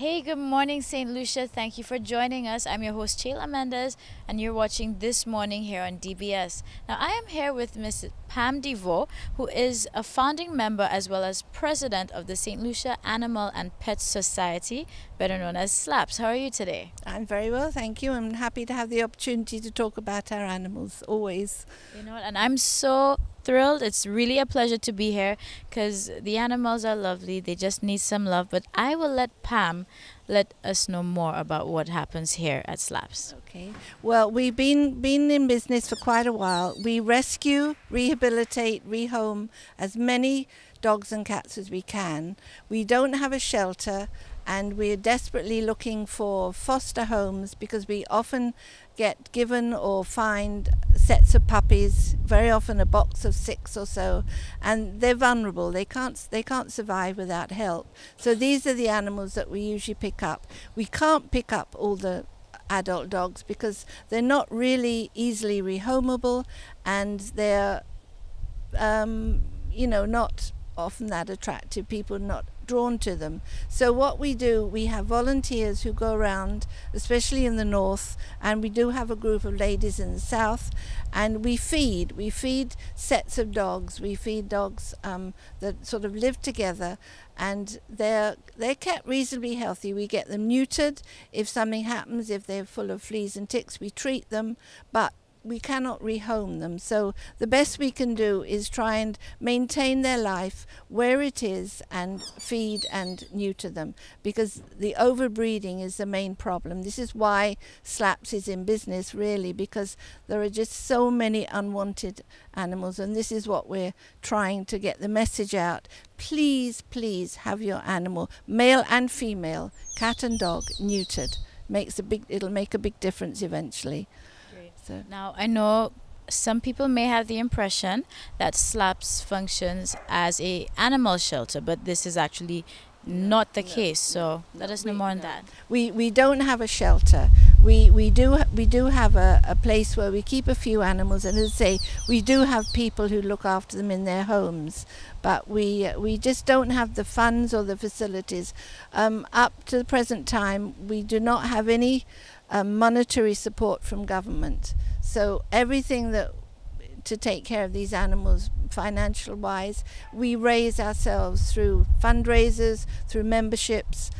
Hey, good morning, St. Lucia. Thank you for joining us. I'm your host, Sheila Mendez, and you're watching This Morning here on DBS. Now, I am here with Miss Pam DeVoe, who is a founding member as well as president of the St. Lucia Animal and Pet Society, better known as SLAPS. How are you today? I'm very well, thank you. I'm happy to have the opportunity to talk about our animals, always. You know what? And I'm so thrilled. It's really a pleasure to be here because the animals are lovely. They just need some love. But I will let Pam let us know more about what happens here at SLAPS. Okay. Well, we've been in business for quite a while. We rescue, rehabilitate, rehome as many dogs and cats as we can. We don't have a shelter, and we're desperately looking for foster homes because we often get given or find sets of puppies, very often a box of 6 or so, and they're vulnerable. They can't survive without help. So these are the animals that we usually pick up. We can't pick up all the adult dogs because they're not really easily rehomable, and they're not often that attractive. People are not drawn to them. So what we do, we have volunteers who go around, especially in the north, and we do have a group of ladies in the south, and we feed sets of dogs. We feed dogs that sort of live together, and they're kept reasonably healthy. We get them neutered if something happens. If they're full of fleas and ticks, we treat them, but we cannot rehome them. So the best we can do is try and maintain their life where it is and feed and neuter them, because the overbreeding is the main problem. This is why SLAPS is in business, really, because there are just so many unwanted animals, and this is what we're trying to get the message out. Please have your animal, male and female, cat and dog, neutered. It'll make a big difference eventually. So. Now, I know some people may have the impression that SLAPS functions as a animal shelter, but this is actually not the case. So let us know more on that. We don't have a shelter. We do have a place where we keep a few animals, and as I say, we do have people who look after them in their homes, but we just don't have the funds or the facilities. Up to the present time, we do not have any monetary support from government. So everything to take care of these animals financial wise, we raise ourselves through fundraisers, through memberships.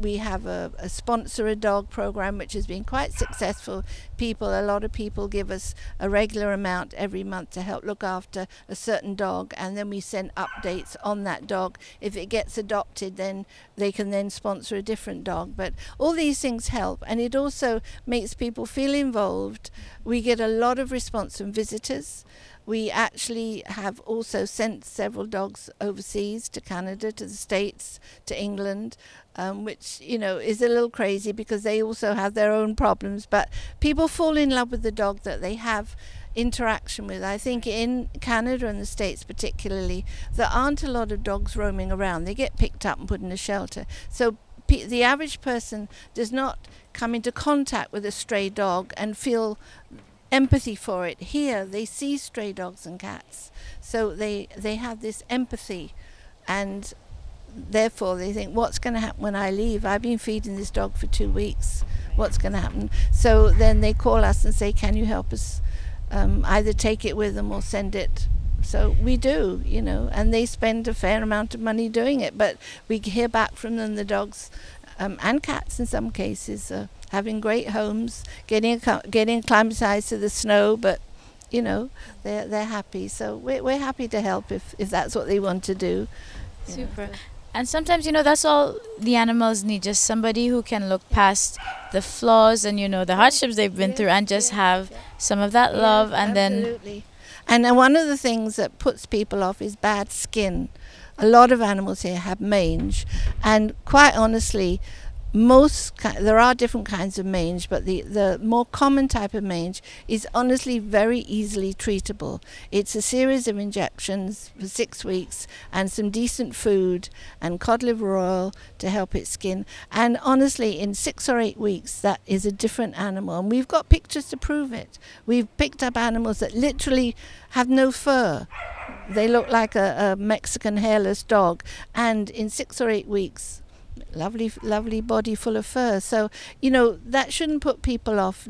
We have a sponsor a dog program which has been quite successful. A lot of people give us a regular amount every month to help look after a certain dog, and then we send updates on that dog. If it gets adopted, then they can then sponsor a different dog. But all these things help, and it also makes people feel involved. We get a lot of response from visitors. We actually have also sent several dogs overseas, to Canada, to the States, to England, which, is a little crazy because they also have their own problems. But people fall in love with the dog that they have interaction with. I think in Canada and the States particularly, there aren't a lot of dogs roaming around. They get picked up and put in a shelter. So the average person does not come into contact with a stray dog and feel empathy for it. Here they see stray dogs and cats, so they have this empathy, and therefore they think, what's going to happen when I leave? I've been feeding this dog for 2 weeks. What's going to happen? So then they call us and say, can you help us either take it with them or send it? So we do, and they spend a fair amount of money doing it, but we hear back from them. The dogs and cats in some cases having great homes, getting acclimatized to the snow, but they're happy. So we're happy to help if that's what they want to do. Super. And sometimes, that's all the animals need, just somebody who can look past the flaws and, the hardships they've been through, and just have some of that love. And absolutely. And one of the things that puts people off is bad skin. A lot of animals here have mange, and quite honestly, there are different kinds of mange, but the more common type of mange is honestly very easily treatable. It's a series of injections for 6 weeks and some decent food and cod liver oil to help its skin. And honestly, in 6 or 8 weeks, that is a different animal. And we've got pictures to prove it. We've picked up animals that literally have no fur. They look like a Mexican hairless dog. And in 6 or 8 weeks, lovely body full of fur. So, you know, that shouldn't put people off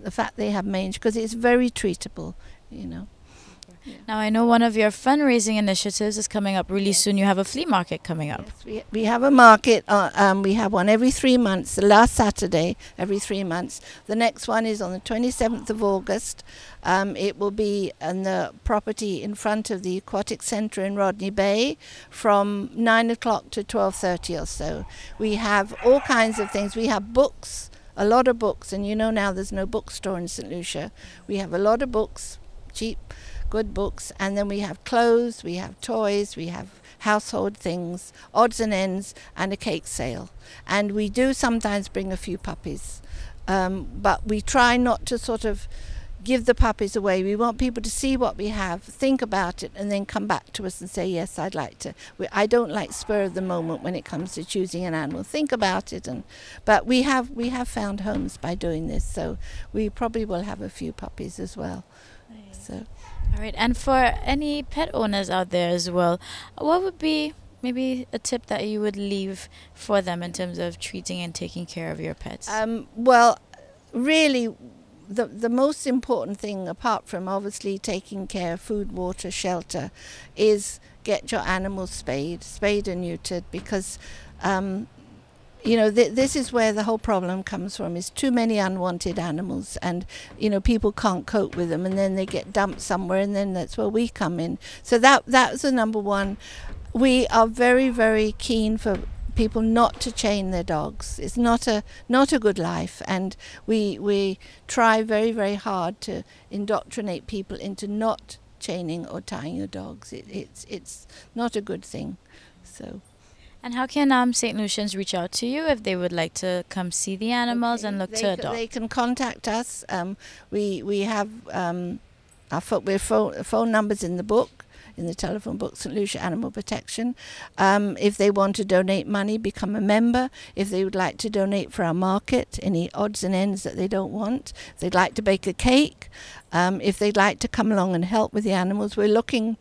the fact they have mange, because it's very treatable, you know. Now, I know one of your fundraising initiatives is coming up really soon. You have a flea market coming up. Yes, we have a market. We have one every 3 months, the last Saturday every 3 months. The next one is on the 27th of August. It will be on the property in front of the Aquatic Centre in Rodney Bay from 9 o'clock to 12:30 or so. We have all kinds of things. We have books, a lot of books, and you know now there's no bookstore in St. Lucia. We have a lot of books, cheap, good books, and then we have clothes, we have toys, we have household things, odds and ends, and a cake sale. And we do sometimes bring a few puppies, but we try not to sort of give the puppies away. We want people to see what we have, think about it, and then come back to us and say, yes, I'd like to. I don't like spur of the moment when it comes to choosing an animal. Think about it, but we have found homes by doing this, so we probably will have a few puppies as well. So. All right, and for any pet owners out there as well, what would be maybe a tip that you would leave for them in terms of treating and taking care of your pets? Well, really, the most important thing, apart from obviously taking care of food, water, shelter, is get your animals spayed and neutered, because you know, this is where the whole problem comes from, is too many unwanted animals, and, you know, people can't cope with them, and then they get dumped somewhere, and then that's where we come in. So that's the number one. We are very, very keen for people not to chain their dogs. It's not a good life, and we try very, very hard to indoctrinate people into not chaining or tying your dogs. It's not a good thing. So. And how can St. Lucians reach out to you if they would like to come see the animals and look to adopt? They can contact us. We have our phone numbers in the book, in the telephone book, St. Lucia Animal Protection. If they want to donate money, become a member. If they would like to donate for our market, any odds and ends that they don't want. If they'd like to bake a cake. If they'd like to come along and help with the animals, we're looking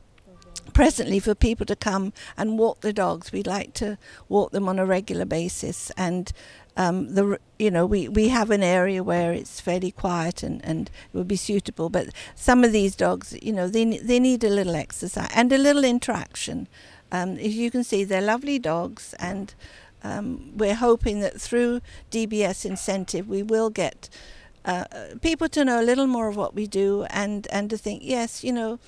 presently for people to come and walk the dogs. We'd like to walk them on a regular basis, and you know, we have an area where it's fairly quiet and it would be suitable. But some of these dogs, you know, they need a little exercise and a little interaction. As you can see, they're lovely dogs, and we're hoping that through DBS incentive we will get people to know a little more of what we do, and to think, yes, you know.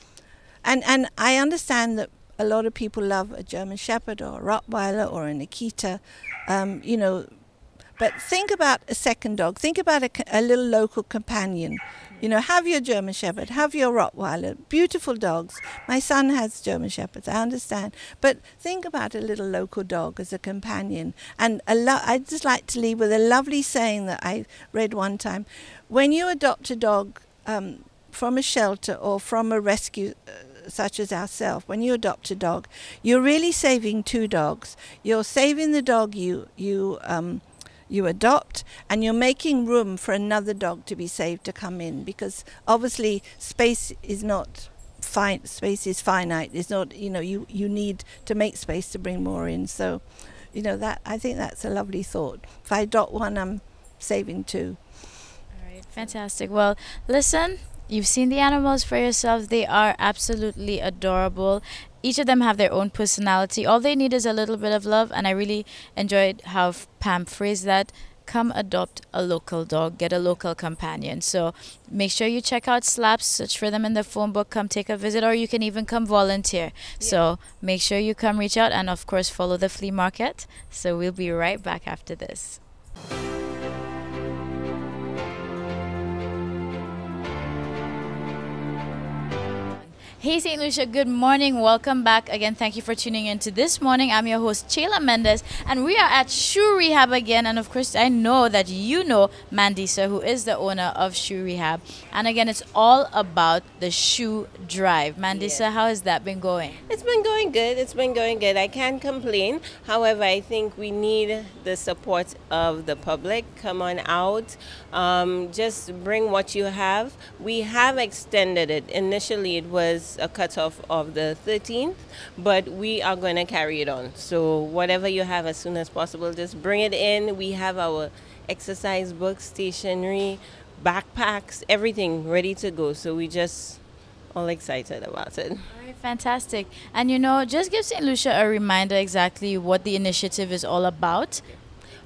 And I understand that a lot of people love a German Shepherd or a Rottweiler or an Akita, you know, but think about a second dog. Think about a little local companion. You know, have your German Shepherd, have your Rottweiler, beautiful dogs. My son has German Shepherds, I understand. But think about a little local dog as a companion. And I'd just like to leave with a lovely saying that I read one time. When you adopt a dog from a shelter or from a rescue such as ourselves, when you adopt a dog, you're really saving two dogs. You're saving the dog you adopt, and you're making room for another dog to be saved to come in, because obviously space is not space is finite. It's not, you know, you need to make space to bring more in. So, you know, that I think that's a lovely thought. If I adopt one, I'm saving two. All right, fantastic. Well, listen, you've seen the animals for yourselves. They are absolutely adorable. Each of them have their own personality. All they need is a little bit of love, and I really enjoyed how Pam phrased that. Come adopt a local dog, get a local companion. So make sure you check out SLAPS, search for them in the phone book, come take a visit, or you can even come volunteer. Yeah. So make sure you come reach out, and of course follow the flea market. So we'll be right back after this. Hey St. Lucia, good morning. Welcome back again. Thank you for tuning in to This Morning. I'm your host, Chayla Mendez, and we are at Shoe Rehab again. And of course, I know that you know Mandisa, who is the owner of Shoe Rehab. And again, it's all about the shoe drive. Mandisa, yeah. How has that been going? It's been going good. It's been going good. I can't complain. However, I think we need the support of the public. Come on out. Just bring what you have. We have extended it. Initially, it was is a cutoff of the 13th, but we are going to carry it on. So whatever you have as soon as possible, just bring it in. We have our exercise books, stationery, backpacks, everything ready to go. So we just all excited about it. All right, fantastic. And just give St. Lucia a reminder exactly what the initiative is all about.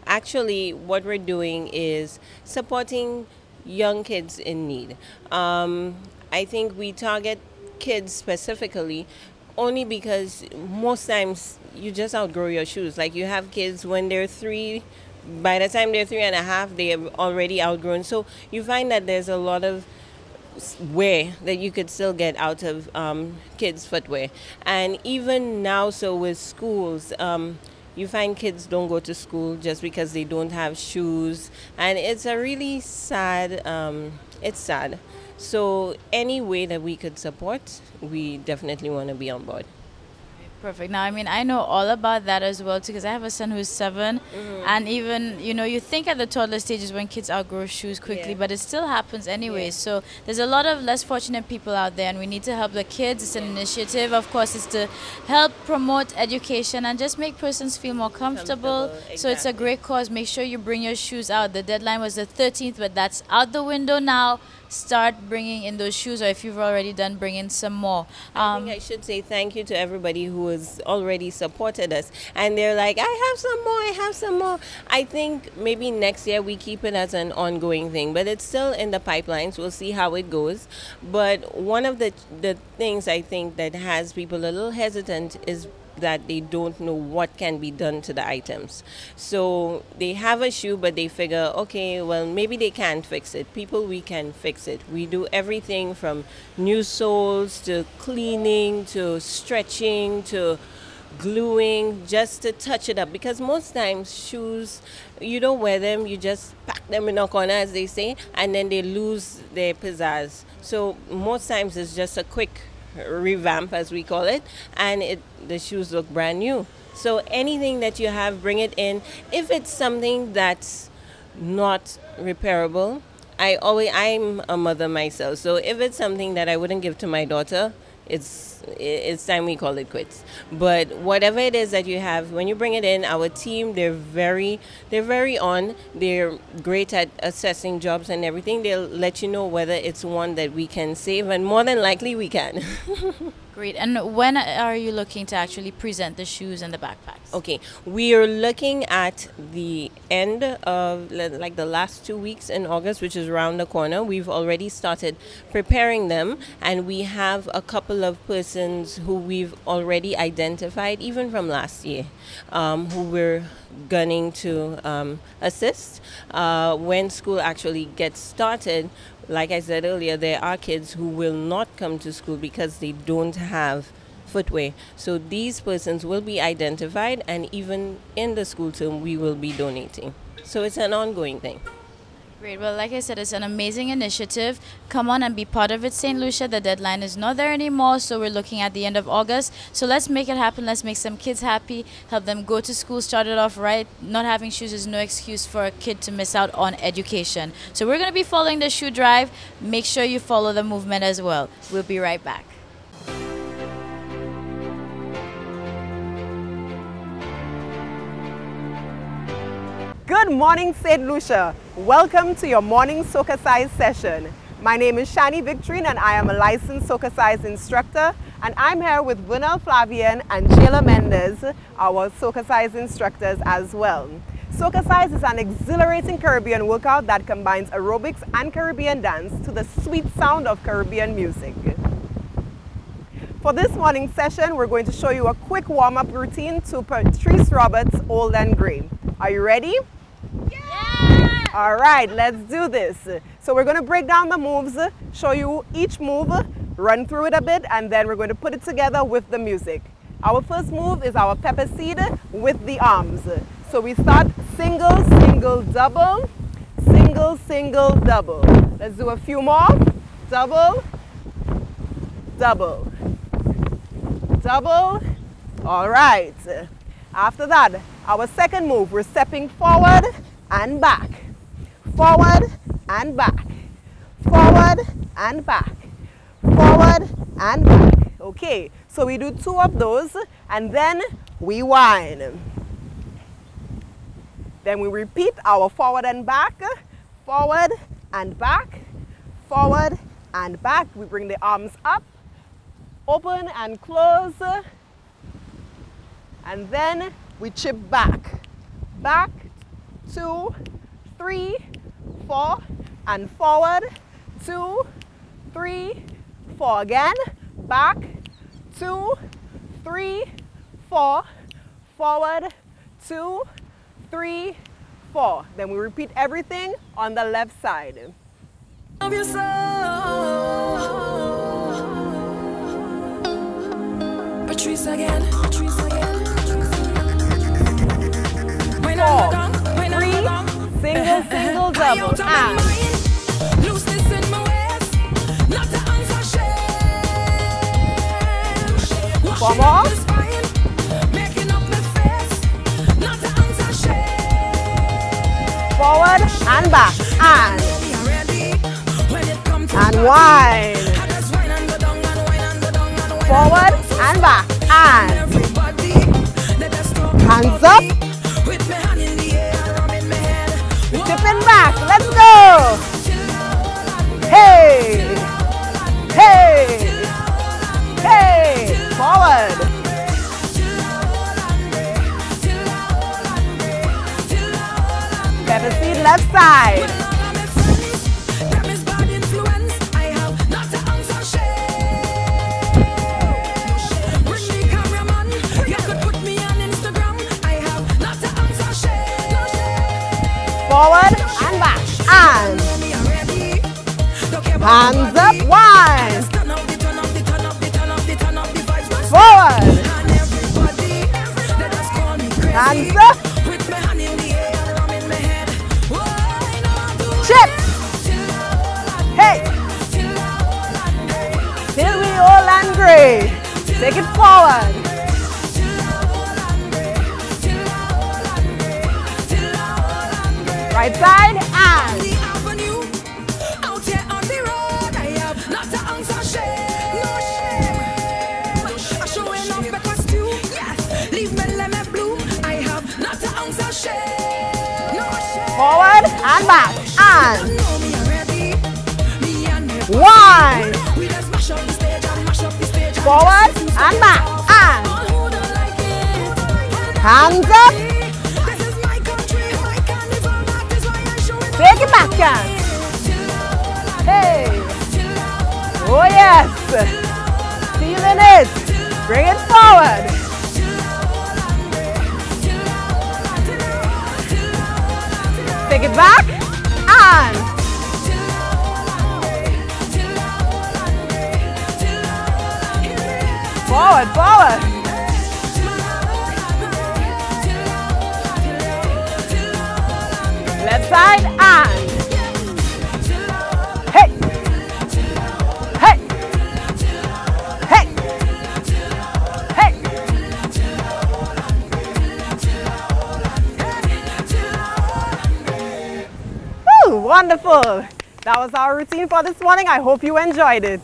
Actually, what we're doing is supporting young kids in need. I think we target kids specifically only because most times you just outgrow your shoes. Like you have kids when they're 3, by the time they're 3.5, they have already outgrown. So you find that there's a lot of wear that you could still get out of kids' footwear. And even now, so with schools, you find kids don't go to school just because they don't have shoes, and it's a really sad, it's sad. So any way that we could support, we definitely want to be on board. Perfect. Now, I know all about that as well too, because I have a son who's 7, and even you think at the toddler stages when kids outgrow shoes quickly, but it still happens anyway. Yeah. So there's a lot of less fortunate people out there, and we need to help the kids. It's an initiative, of course, it's to help promote education and just make persons feel more comfortable. So it's a great cause. Make sure you bring your shoes out. The deadline was the 13th, but that's out the window now. Start bringing in those shoes, or if you've already done, bring in some more. I think I should say thank you to everybody who has already supported us, and they're like, I have some more. I think maybe next year we keep it as an ongoing thing, but it's still in the pipelines. We'll see how it goes. But one of the things I think that has people a little hesitant is that they don't know what can be done to the items. So they have a shoe, but they figure, okay, well, maybe they can't fix it. People, we can fix it. We do everything from new soles to cleaning to stretching to gluing, just to touch it up. Because most times shoes, you don't wear them, you just pack them in a corner, as they say, and then they lose their pizzazz. So most times it's just a quick revamp, as we call it, and the shoes look brand new. So anything that you have, bring it in. If it's something that's not repairable, I'm a mother myself, so if it's something that I wouldn't give to my daughter, it's time we call it quits. But whatever it is that you have, when you bring it in, our team, they're very on. They're great at assessing jobs and everything. They'll let you know whether it's one that we can save, and more than likely we can. Great. And when are you looking to actually present the shoes and the backpacks? Okay, we are looking at the end of like the last 2 weeks in August, which is around the corner. We've already started preparing them, and we have a couple of persons who we've already identified, even from last year, who we're gunning to assist. When school actually gets started, like I said earlier, there are kids who will not come to school because they don't have footwear. So these persons will be identified, and even in the school term, we will be donating. So it's an ongoing thing. Great. Well, like I said, it's an amazing initiative. Come on and be part of it, St. Lucia. The deadline is not there anymore, so we're looking at the end of August. So let's make it happen. Let's make some kids happy, help them go to school, start it off right. Not having shoes is no excuse for a kid to miss out on education. So we're going to be following the shoe drive. Make sure you follow the movement as well. We'll be right back. Good morning, St. Lucia. Welcome to your morning soca size session. My name is Shani Victorine, and I am a licensed soca size instructor. And I'm here with Vernal Flavian and Jayla Mendez, our soca size instructors as well. Soca size is an exhilarating Caribbean workout that combines aerobics and Caribbean dance to the sweet sound of Caribbean music. For this morning session, we're going to show you a quick warm-up routine to Patrice Roberts' Old and Grey. Are you ready? Yeah! All right, let's do this. So we're going to break down the moves, show you each move, run through it a bit, and then we're going to put it together with the music. Our first move is our pepper seed with the arms. So we start single, single, double, single, single, double. Let's do a few more. Double, double, double. All right. After that, our second move, we're stepping forward and back, forward and back, forward and back, forward and back. Okay, so we do 2 of those and then we wind. Then we repeat our forward and back, forward and back, forward and back. We bring the arms up, open and close, and then we chip back. Back, 2, 3, 4, and forward, 2, 3, 4 again, back, 2, 3, 4, forward, 2, 3, 4. Then we repeat everything on the left side. Patrice again. 4, 3, single, single, double, and 4 more. Forward and back, and wind. Forward and back, and hands up. Tipping back, let's go. Hey, hey, hey, forward. Pepper seed left side. Forward and back, and hands up, wind. Forward, hands up, chip, hey, till we all land great. Take it forward. Right side and out here on the road, I have not an ounce of shame. No shame. I'm showing off my costume. Yes, leave me, let me bloom. I have not an ounce of shame. No shame. Forward and back and wind. Forward and back and hands up. Take it back, guys. Hey. Oh, yes. Feeling it. Bring it forward. Take it back. And. Forward, forward. Left side and hey, hey, hey, hey. Woo, wonderful. That was our routine for this morning. I hope you enjoyed it.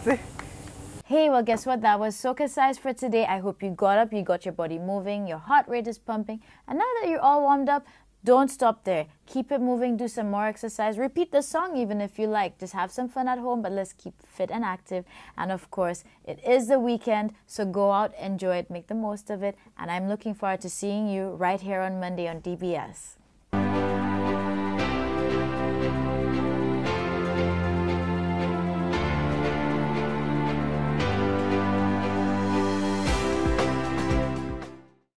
Hey, well, guess what? That was Soca Size for today. I hope you got up, you got your body moving, your heart rate is pumping, and now that you're all warmed up, don't stop there. Keep it moving, do some more exercise. Repeat the song even if you like. Just have some fun at home, but let's keep fit and active. And of course, it is the weekend, so go out, enjoy it, make the most of it. And I'm looking forward to seeing you right here on Monday on DBS.